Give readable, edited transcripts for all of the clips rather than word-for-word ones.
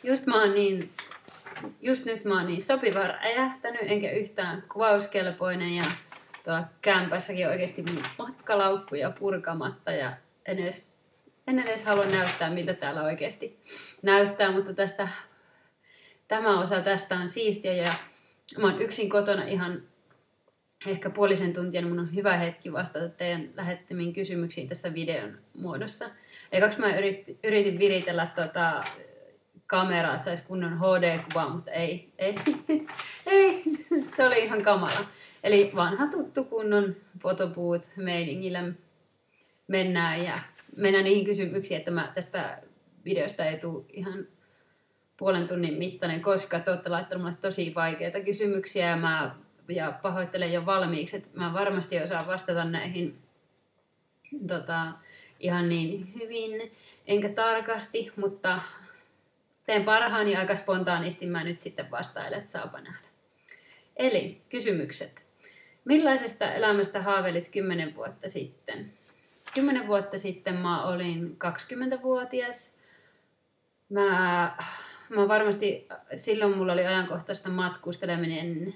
Just nyt mä oon niin sopivan räjähtänyt, enkä yhtään kuvauskelpoinen ja tuolla kämpässäkin on oikeasti matkalaukkuja purkamatta ja en edes halua näyttää, miltä täällä oikeasti näyttää, mutta tämä osa tästä on siistiä ja mä oon yksin kotona ihan ehkä puolisen tuntia, niin mun on hyvä hetki vastata teidän lähettämiin kysymyksiin tässä videon muodossa. Ekaksi mä yritin viritellä kameraa, että saisi kunnon HD-kuvaa, mutta ei, se oli ihan kamala. Eli vanha tuttu kunnon photobooth meiningillä mennään niihin kysymyksiin, että tästä videosta ei tule ihan puolen tunnin mittainen, koska te olette laittaneet mulle tosi vaikeita kysymyksiä ja pahoittelen jo valmiiksi, että mä varmasti osaan vastata näihin ihan niin hyvin, enkä tarkasti, mutta teen parhaani aika spontaanisti, mä nyt sitten vastailen, että saapa nähdä. Eli kysymykset. Millaisesta elämästä haaveilit 10 vuotta sitten? 10 vuotta sitten mä olin 20-vuotias. Mä varmasti, silloin mulla oli ajankohtaista matkusteleminen,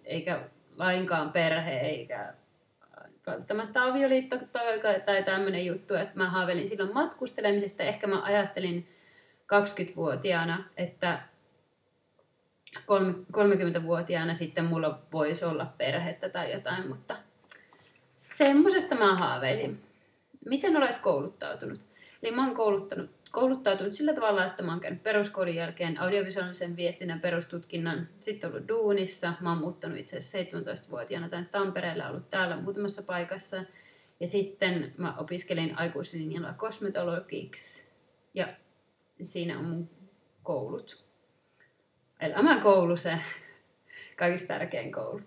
eikä lainkaan perhe, eikä välttämättä avioliitto tai tämmöinen juttu, että mä haaveilin silloin matkustelemisesta. Ehkä mä ajattelin 20-vuotiaana, että 30-vuotiaana sitten mulla voisi olla perhettä tai jotain, mutta semmoisesta mä haaveilin. Miten olet kouluttautunut? Eli mä oon kouluttautunut sillä tavalla, että mä oon käynyt peruskoulun jälkeen audiovisuaalisen viestinnän perustutkinnon, sitten ollut duunissa. Mä oon muuttanut itse asiassa 17-vuotiaana tänne Tampereelle, ollut täällä muutamassa paikassa. Ja sitten mä opiskelin aikuislinjalla kosmetologiksi ja siinä on mun koulut. Elämän koulu, se kaikista tärkein koulu.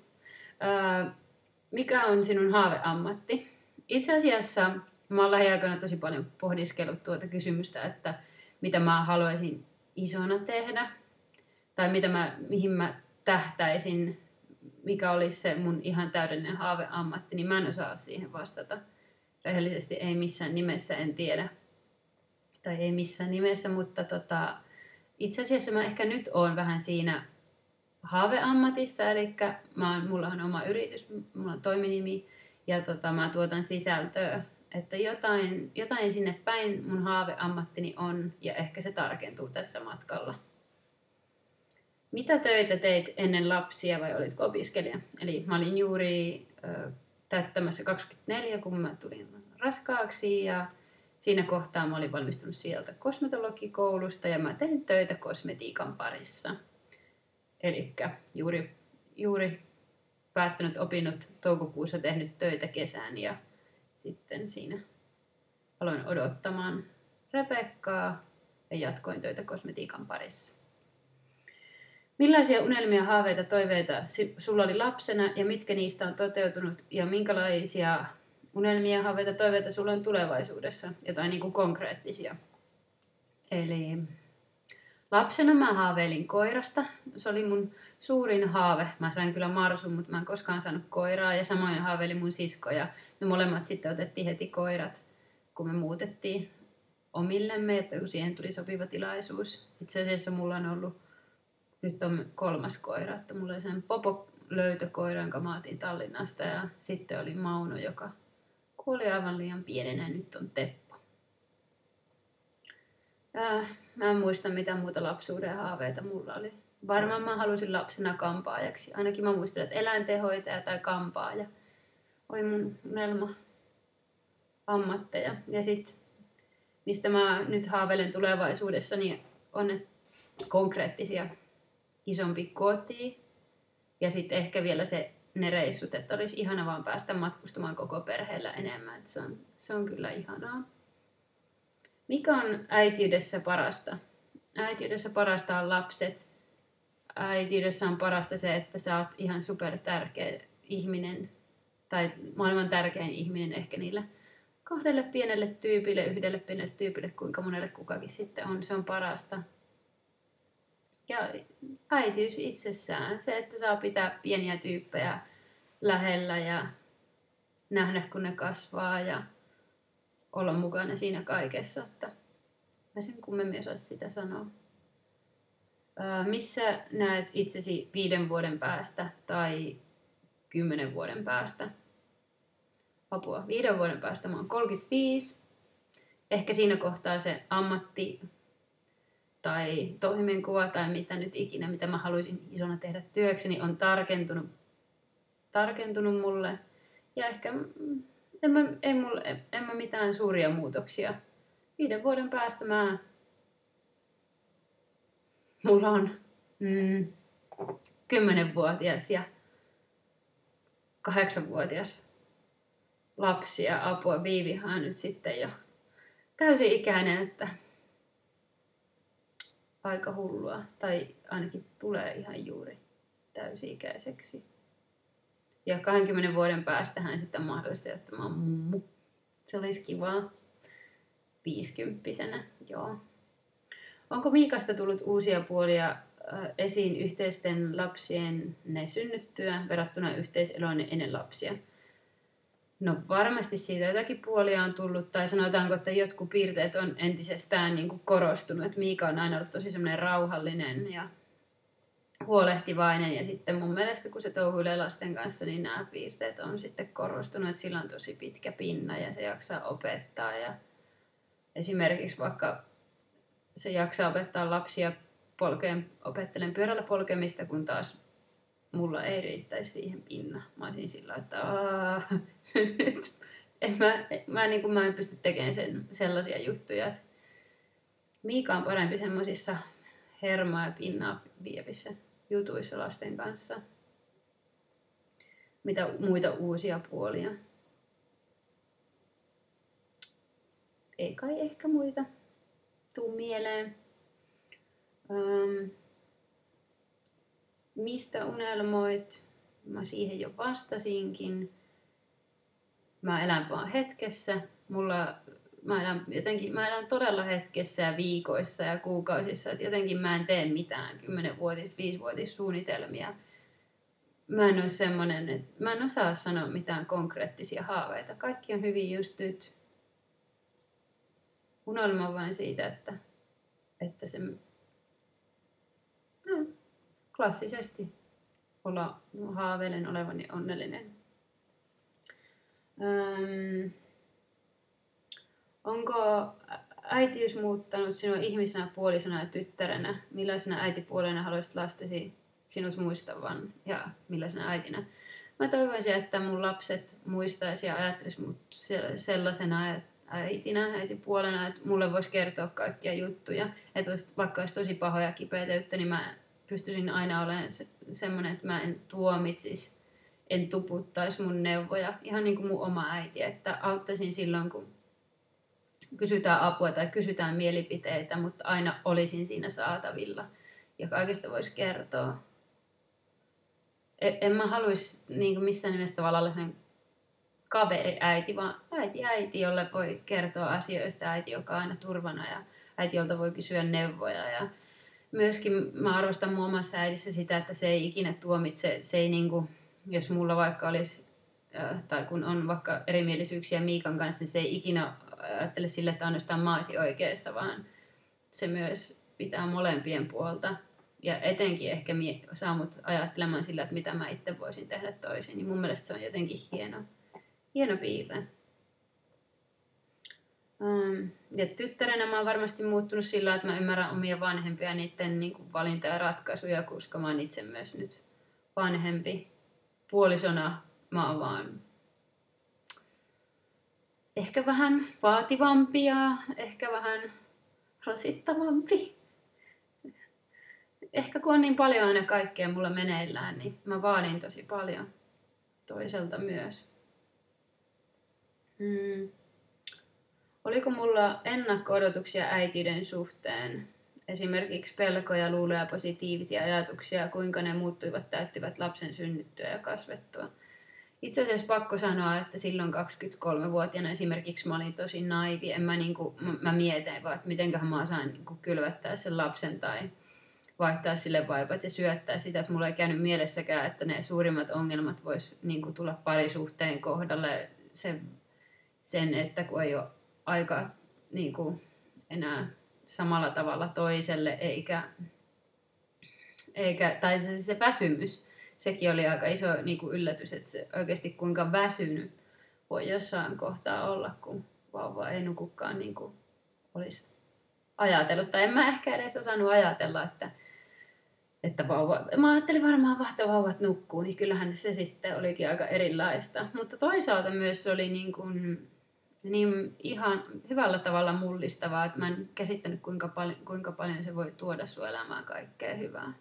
Mikä on sinun haaveammatti? Itse asiassa mä oon lähiaikoina tosi paljon pohdiskellut tuota kysymystä, että mitä mä haluaisin isona tehdä. Tai mihin mä tähtäisin, mikä olisi se mun ihan täydellinen haaveammatti, niin mä en osaa siihen vastata. Rehellisesti ei missään nimessä, en tiedä. Tai ei missään nimessä, mutta itse asiassa mä ehkä nyt oon vähän siinä haaveammatissa, eli mullahan on oma yritys, mulla on toiminimi ja mä tuotan sisältöä, että jotain sinne päin mun haaveammattini on ja ehkä se tarkentuu tässä matkalla. Mitä töitä teit ennen lapsia vai olitko opiskelija? Eli mä olin juuri täyttämässä 24, kun mä tulin raskaaksi ja siinä kohtaa mä olin valmistunut sieltä kosmetologikoulusta ja mä tein töitä kosmetiikan parissa. Elikkä juuri päättänyt opinnot toukokuussa, tehnyt töitä kesän ja sitten siinä aloin odottamaan Rebekkaa ja jatkoin töitä kosmetiikan parissa. Millaisia unelmia, haaveita, toiveita sulla oli lapsena ja mitkä niistä on toteutunut ja minkälaisia unelmia, haaveita, toiveita sulla on tulevaisuudessa, jotain niin kuin konkreettisia. Eli lapsena mä haaveilin koirasta. Se oli mun suurin haave. Mä sain kyllä marsun, mutta mä en koskaan saanut koiraa. Ja samoin haaveilin mun sisko ja me molemmat sitten otettiin heti koirat, kun me muutettiin omillemme, että kun siihen tuli sopiva tilaisuus. Itse asiassa mulla on ollut, nyt on 3. koira, että mulla oli sen Popo-löytökoira, jonka mä otin Tallinnasta ja sitten oli Mauno, joka kuoli aivan liian pienenä ja nyt on Teppo. Mä en muista mitä muuta lapsuuden haaveita mulla oli. Varmaan mä halusin lapsena kampaajaksi. Ainakin mä muistan, että eläintenhoitaja tai kampaaja oli mun unelma ammatteja. Ja sit, mistä mä nyt haaveilen tulevaisuudessa, niin on konkreettsia isompi koti. Ja sitten ehkä vielä ne reissut, että olisi ihana vaan päästä matkustamaan koko perheellä enemmän. Että se on kyllä ihanaa. Mikä on äitiydessä parasta? Äitiydessä parasta on lapset. Äitiydessä on parasta se, että sä oot ihan super tärkeä ihminen. Tai maailman tärkein ihminen ehkä niillä 2 pienelle tyypille, 1 pienelle tyypille, kuinka monelle kukakin sitten on. Se on parasta. Ja äitiys itsessään. Se, että saa pitää pieniä tyyppejä lähellä ja nähdä, kun ne kasvaa ja olla mukana siinä kaikessa. Että Mä sen kummemmin osaa sitä sanoa. Missä näet itsesi 5 vuoden päästä tai 10 vuoden päästä? Apua. 5 vuoden päästä mä oon 35. Ehkä siinä kohtaa se ammatti tai toimenkuva tai mitä nyt ikinä, mitä mä haluaisin isona tehdä työkseni, on tarkentunut mulle. Ja ehkä en mä mitään suuria muutoksia. 5 vuoden päästä mulla on 10-vuotias ja 8-vuotias lapsi ja apua. Viivihan on nyt sitten jo täysi-ikäinen, että aika hullua. Tai ainakin tulee ihan juuri täysi-ikäiseksi. Ja 20 vuoden päästähän sitten mahdollisesti, että mä oon mummu. Se olisi kivaa. 50-vuotiaana, joo. Onko Miikasta tullut uusia puolia esiin yhteisten lapsien synnyttyä verrattuna yhteiseloon ennen lapsia? No varmasti siitä jotakin puolia on tullut, tai sanotaanko, että jotkut piirteet on entisestään niin kuin korostunut. Että Miika on aina ollut tosi semmoinen rauhallinen ja huolehtivainen, ja sitten mun mielestä kun se touhuilee lasten kanssa, niin nämä piirteet on sitten korostunut, että sillä on tosi pitkä pinna ja se jaksaa opettaa. Ja esimerkiksi vaikka se jaksaa opettaa lapsia opettelen pyörällä polkemista, kun taas mulla ei riittäisi siihen pinna. Mä olisin sillä, että nyt mä en pysty tekemään sellaisia juttuja. Että Miika on parempi semmoisissa hermoa ja pinnaa vievissä jutuissa lasten kanssa. Mitä muita uusia puolia? Ei kai ehkä muita tuu mieleen. Mistä unelmoit? Mä siihen jo vastasinkin. Mä elän vaan hetkessä. Mä elän todella hetkessä ja viikoissa ja kuukausissa. Et jotenkin mä en tee mitään 10-vuotis, 5-vuotis suunnitelmia. Mä en ole semmonen, että mä en osaa sanoa mitään konkreettisia haaveita. Kaikki on hyvin just nyt. Unelma vain siitä, että se klassisesti haaveilen olevani onnellinen. Onko äitiys muuttanut sinua ihmisenä, puolisona ja tyttärenä? Millaisena äitipuolena haluaisit lastesi sinut muistavan ja millaisena äitinä? Mä toivoisin, että mun lapset muistaisi ja ajattelisi mut sellaisena äitinä, äitipuolena, että mulle voisi kertoa kaikkia juttuja. Että vaikka olisi tosi pahoja kipeyteyttä, niin mä pystyisin aina olemaan semmoinen, että mä en tuomitsisi, en tuputtaisi mun neuvoja. Ihan niin kuin mun oma äiti, että auttaisin silloin, kun kysytään apua tai kysytään mielipiteitä, mutta aina olisin siinä saatavilla ja kaikesta voisi kertoa. En mä haluaisi niin kuin missään nimessä tavallaan sen kaveriäiti, vaan äiti, jolle voi kertoa asioista, äiti, joka on aina turvana ja äiti, jolta voi kysyä neuvoja. Ja myöskin mä arvostan mun omassa äidissä sitä, että se ei ikinä tuomitse, se ei niin kuin, jos mulla vaikka olisi, tai kun on vaikka erimielisyyksiä Miikan kanssa, niin se ei ikinä ajattele sille, että ainoastaan mä olisin oikeassa, vaan se myös pitää molempien puolta. Ja etenkin ehkä saa mut ajattelemaan sillä, että mitä mä itse voisin tehdä toisin. Niin mun mielestä se on jotenkin hieno piirre. Ja tyttärenä mä oon varmasti muuttunut sillä, että mä ymmärrän omia vanhempia ja niiden niin kuin valinta- ja ratkaisuja, koska mä oon itse myös nyt vanhempi. Puolisona mä oon vaan ehkä vähän vaativampi ja ehkä vähän rasittavampi. Ehkä kun on niin paljon aina kaikkea mulla meneillään, niin mä vaadin tosi paljon toiselta myös. Oliko mulla ennakko-odotuksia äitiyden suhteen? Esimerkiksi pelkoja, luuloja, positiivisia ajatuksia, kuinka ne muuttuivat, täyttyvät lapsen synnyttyä ja kasvettua. Itse asiassa pakko sanoa, että silloin 23-vuotiaana esimerkiksi mä olin tosi naivi. Mä mietin vaan, että mitenköhän mä osaan kylvättää sen lapsen tai vaihtaa sille vaipat ja syöttää sitä. Että mulla ei käynyt mielessäkään, että ne suurimmat ongelmat vois tulla parisuhteen kohdalle sen, että kun ei ole aikaa enää samalla tavalla toiselle, tai se väsymys, sekin oli aika iso niin kuin yllätys, että se oikeasti kuinka väsynyt voi jossain kohtaa olla, kun vauva ei nukukaan niin kuin olisi ajatellut. Tai en mä ehkä edes osannut ajatella, että mä ajattelin varmaan että vauvat nukkuu, niin kyllähän se sitten olikin aika erilaista. Mutta toisaalta myös se oli niin ihan hyvällä tavalla mullistavaa, että mä en käsittänyt kuinka paljon se voi tuoda sun elämään kaikkea hyvää.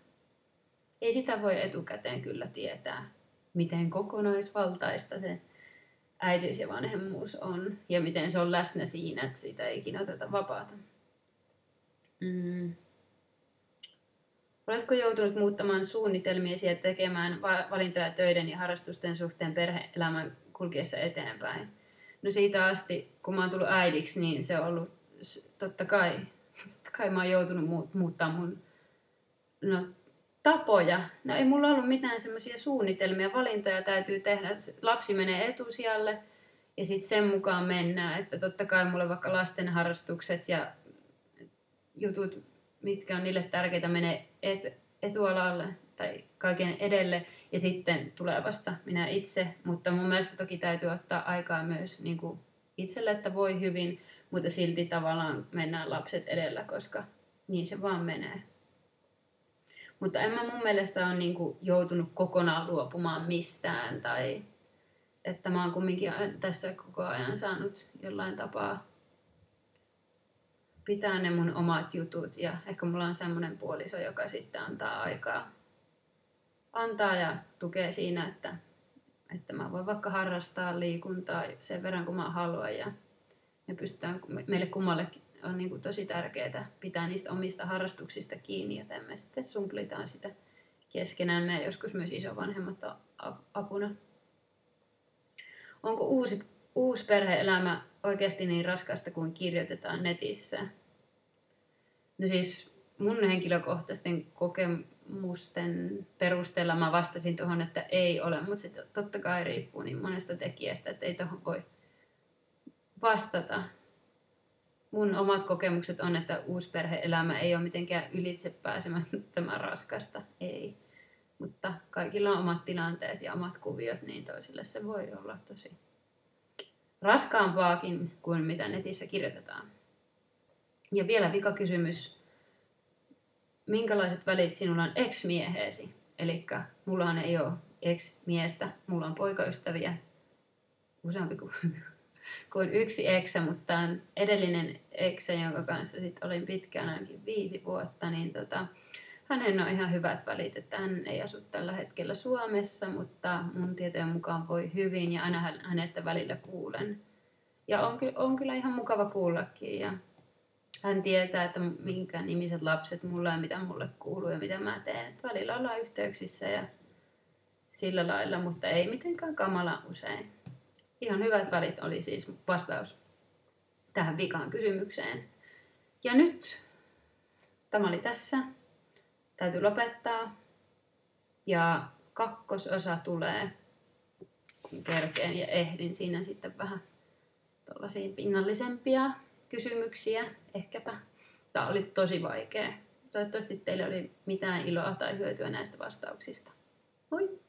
Ei sitä voi etukäteen kyllä tietää, miten kokonaisvaltaista se äitiys ja vanhemmuus on ja miten se on läsnä siinä, että siitä ei ikinä oteta vapaata. Oletko joutunut muuttamaan suunnitelmiesi ja tekemään valintoja töiden ja harrastusten suhteen perhe-elämän kulkiessa eteenpäin? No siitä asti, kun mä oon tullut äidiksi, niin se on ollut, totta kai mä oon joutunut muuttaa mun tapoja. No ei mulla ollut mitään semmoisia suunnitelmia, valintoja täytyy tehdä. Lapsi menee etusijalle ja sitten sen mukaan mennään. Että totta kai mulle vaikka lasten harrastukset ja jutut, mitkä on niille tärkeitä, menee etualalle tai kaiken edelle ja sitten tulee vasta minä itse. Mutta mun mielestä toki täytyy ottaa aikaa myös niin kuin itselle, että voi hyvin, mutta silti tavallaan mennään lapset edellä, koska niin se vaan menee. Mutta en mä mun mielestä ole niin kuin joutunut kokonaan luopumaan mistään tai että mä oon kumminkin tässä koko ajan saanut jollain tapaa pitää ne mun omat jutut ja ehkä mulla on semmoinen puoliso, joka sitten antaa ja tukee siinä, että mä voin vaikka harrastaa liikuntaa sen verran kuin mä haluan ja meille kummallekin on niin kuin tosi tärkeää pitää niistä omista harrastuksista kiinni, joten me sitten sumplitaan sitä keskenään ja joskus myös isovanhemmat on apuna. Onko uusi perhe-elämä oikeasti niin raskasta kuin kirjoitetaan netissä? No siis mun henkilökohtaisten kokemusten perusteella mä vastasin tuohon, että ei ole, mutta se totta kai riippuu niin monesta tekijästä, että ei tuohon voi vastata. Mun omat kokemukset on, että uusi perhe-elämä ei ole mitenkään ylitsepääsemättömän raskasta, ei. Mutta kaikilla on omat tilanteet ja omat kuviot, niin toisille se voi olla tosi raskaampaakin kuin mitä netissä kirjoitetaan. Ja vielä vikakysymys. Minkälaiset välit sinulla on ex-mieheesi? Elikkä mullahan ei ole ex-miestä, mulla on poikaystäviä, useampi kuin yksi eksä, mutta tämän edellinen eksä, jonka kanssa sit olin pitkään, ainakin 5 vuotta, niin hänen on ihan hyvät välit, että hän ei asu tällä hetkellä Suomessa, mutta mun tietojen mukaan voi hyvin ja aina hänestä välillä kuulen. Ja on kyllä ihan mukava kuullakin ja hän tietää, että minkä nimiset lapset mulla ja mitä mulle kuuluu ja mitä mä teen. Et välillä ollaan yhteyksissä ja sillä lailla, mutta ei mitenkään kamalan usein. Ihan hyvät välit oli siis vastaus tähän vikaan kysymykseen. Ja nyt tämä oli tässä. Täytyy lopettaa. Ja 2. osa tulee, kun kerkeen ja ehdin siinä sitten vähän tuollaisia pinnallisempia kysymyksiä ehkäpä. Tämä oli tosi vaikea. Toivottavasti teille oli mitään iloa tai hyötyä näistä vastauksista. Moi!